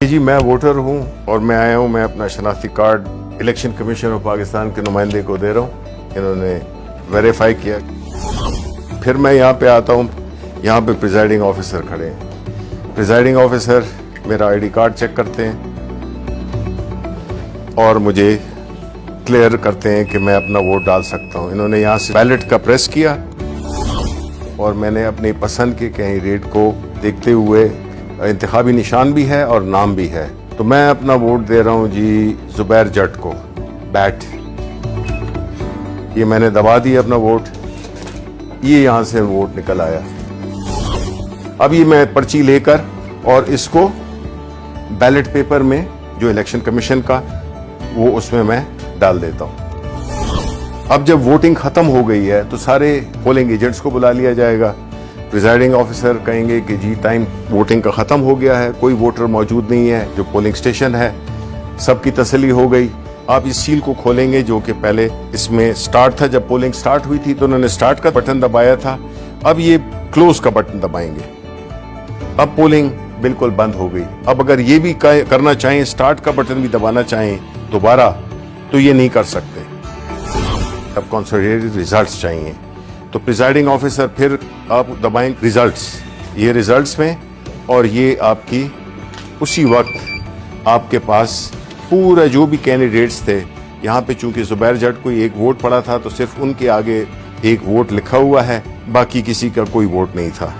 जी मैं वोटर हूं और मैं आया हूं, मैं अपना शनाख्ती card election commission of Pakistan के नुमाइंदे को दे रहा हूं। इन्होंने वेरीफाई किया। फिर मैं यहां पे आता हूं, यहां पे प्रिजाइडिंग ऑफिसर खड़े हैं। प्रिजाइडिंग ऑफिसर मेरा आईडी कार्ड चेक करते हैं और मुझे क्लियर करते हैं कि मैं अपना वोट डाल सकता हूं। इन्होंने यहां से बैलेट का प्रेस किया और मैंने अपनी पसंद के कैंडिडेट को देखते हुए, इंतखाबी निशान भी है और नाम भी है, तो मैं अपना वोट दे रहा हूं जी जुबैर जट को, बैट। ये मैंने दबा दिया अपना वोट, ये यहां से वोट निकल आया। अब ये मैं पर्ची लेकर और इसको बैलेट पेपर में जो इलेक्शन कमीशन का, वो उसमें मैं डाल देता हूं। अब जब वोटिंग खत्म हो गई है तो सारे पोलिंग एजेंट्स को बुला लिया जाएगा। प्रिजाइडिंग ऑफिसर कहेंगे कि जी टाइम वोटिंग का खत्म हो गया है, कोई वोटर मौजूद नहीं है जो पोलिंग स्टेशन है, सबकी तसल्ली हो गई। आप इस सील को खोलेंगे जो कि पहले इसमें स्टार्ट था, जब पोलिंग स्टार्ट हुई थी तो उन्होंने स्टार्ट का बटन दबाया था, अब ये क्लोज का बटन दबाएंगे। अब पोलिंग बिल्कुल बंद हो गई। अब अगर ये भी करना चाहें, स्टार्ट का बटन भी दबाना चाहें दोबारा, तो ये नहीं कर सकते। अब कंसोलिडेटेड रिजल्ट्स चाहिए, तो प्रिजाइडिंग ऑफिसर फिर आप दबाएं रिजल्ट्स, ये रिजल्ट्स में, और ये आपकी उसी वक्त आपके पास पूरा जो भी कैंडिडेट्स थे, यहाँ पे चूंकि जुबैर जट को एक वोट पड़ा था तो सिर्फ उनके आगे एक वोट लिखा हुआ है, बाकी किसी का कोई वोट नहीं था।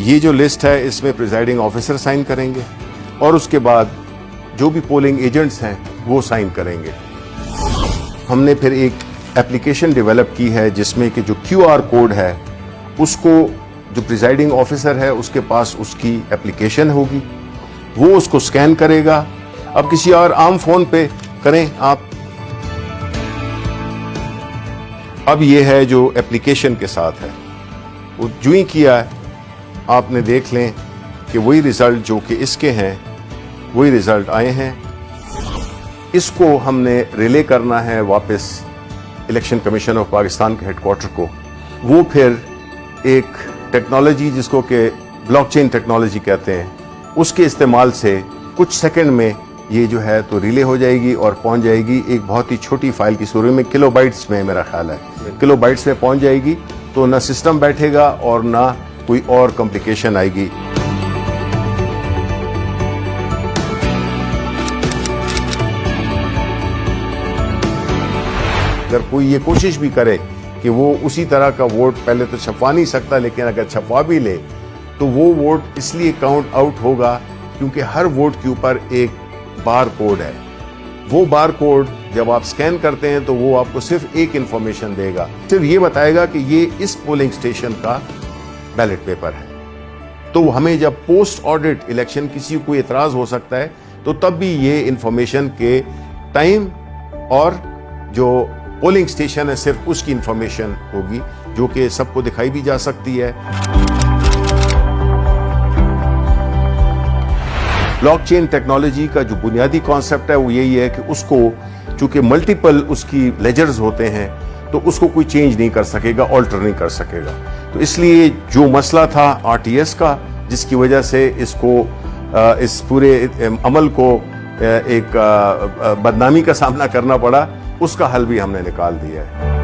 ये जो लिस्ट है इसमें प्रिजाइडिंग ऑफिसर साइन करेंगे और उसके बाद जो भी पोलिंग एजेंट्स हैं वो साइन करेंगे। हमने फिर एक एप्लीकेशन डेवलप की है जिसमें कि जो QR कोड है उसको जो प्रिजाइडिंग ऑफिसर है उसके पास उसकी एप्लीकेशन होगी, वो उसको स्कैन करेगा। अब किसी और आम फोन पे करें आप, अब ये है जो एप्लीकेशन के साथ है, वो जो ही किया है आपने देख लें कि वही रिजल्ट जो कि इसके हैं वही रिजल्ट आए हैं। इसको हमने रिले करना है वापस इलेक्शन कमीशन ऑफ पाकिस्तान के हेडक्वार्टर को। वो फिर एक टेक्नोलॉजी जिसको कि ब्लॉकचेन टेक्नोलॉजी कहते हैं, उसके इस्तेमाल से कुछ सेकंड में ये जो है तो रिले हो जाएगी और पहुंच जाएगी एक बहुत ही छोटी फाइल की सूरत में, किलोबाइट्स में मेरा ख्याल है, किलोबाइट्स में पहुंच जाएगी। तो ना सिस्टम बैठेगा और ना कोई और कॉम्प्लिकेशन आएगी। अगर कोई ये कोशिश भी करे कि वो उसी तरह का वोट पहले तो छपवा नहीं सकता, लेकिन अगर छपवा भी ले तो वो वोट इसलिए काउंट आउट होगा क्योंकि हर वोट के ऊपर एक बार कोड है। वो बार कोड जब आप स्कैन करते हैं तो वो आपको सिर्फ एक इंफॉर्मेशन देगा, सिर्फ ये बताएगा कि ये इस पोलिंग स्टेशन का बैलेट पेपर है। तो हमें जब पोस्ट ऑडिट इलेक्शन किसी को एतराज हो सकता है तो तब भी ये इंफॉर्मेशन के टाइम और जो पोलिंग स्टेशन है सिर्फ उसकी इंफॉर्मेशन होगी, जो कि सबको दिखाई भी जा सकती है। ब्लॉकचेन टेक्नोलॉजी का जो बुनियादी कॉन्सेप्ट है वो यही है कि उसको चूंकि मल्टीपल उसकी लेजर्स होते हैं तो उसको कोई चेंज नहीं कर सकेगा, ऑल्टर नहीं कर सकेगा। तो इसलिए जो मसला था RTS का, जिसकी वजह से इसको इस पूरे अमल को एक बदनामी का सामना करना पड़ा, उसका हल भी हमने निकाल दिया है।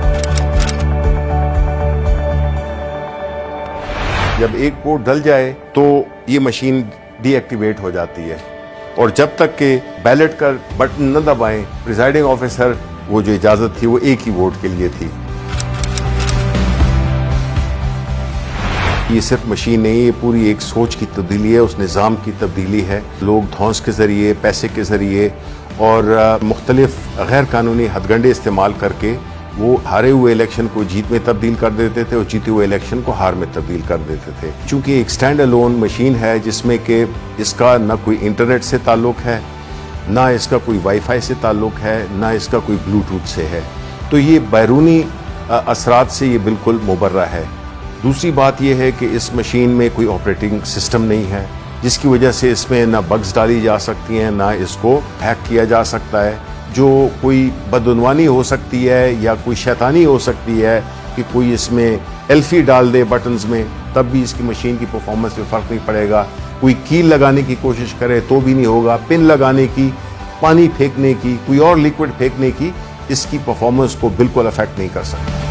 जब एक वोट डल जाए तो ये मशीन डीएक्टिवेट हो जाती है और जब तक के बैलेट का बटन न दबाएं प्रिजाइडिंग ऑफिसर, वो जो इजाजत थी वो एक ही वोट के लिए थी। ये सिर्फ मशीन नहीं, ये पूरी एक सोच की तब्दीली है, उस निज़ाम की तब्दीली है। लोग धौंस के जरिए, पैसे के जरिए और मुख्तलिफ गैर कानूनी हथगंडे इस्तेमाल करके वो हारे हुए इलेक्शन को जीत में तब्दील कर देते थे और जीते हुए इलेक्शन को हार में तब्दील कर देते थे। चूंकि एक स्टैंड अलोन मशीन है जिसमें कि इसका न कोई इंटरनेट से ताल्लुक है, ना इसका कोई वाईफाई से ताल्लुक है, ना इसका कोई ब्लूटूथ से है, तो ये बैरूनी असरात से ये बिल्कुल मुबर्रा है। दूसरी बात यह है कि इस मशीन में कोई ऑपरेटिंग सिस्टम नहीं है, जिसकी वजह से इसमें ना बग्स डाली जा सकती हैं, ना इसको हैक किया जा सकता है। जो कोई बदउनवानी हो सकती है या कोई शैतानी हो सकती है कि कोई इसमें एल्फी डाल दे बटन्स में, तब भी इसकी मशीन की परफॉर्मेंस में फ़र्क नहीं पड़ेगा। कोई कील लगाने की कोशिश करे तो भी नहीं होगा, पिन लगाने की, पानी फेंकने की, कोई और लिक्विड फेंकने की, इसकी परफॉर्मेंस को बिल्कुल अफेक्ट नहीं कर सकता।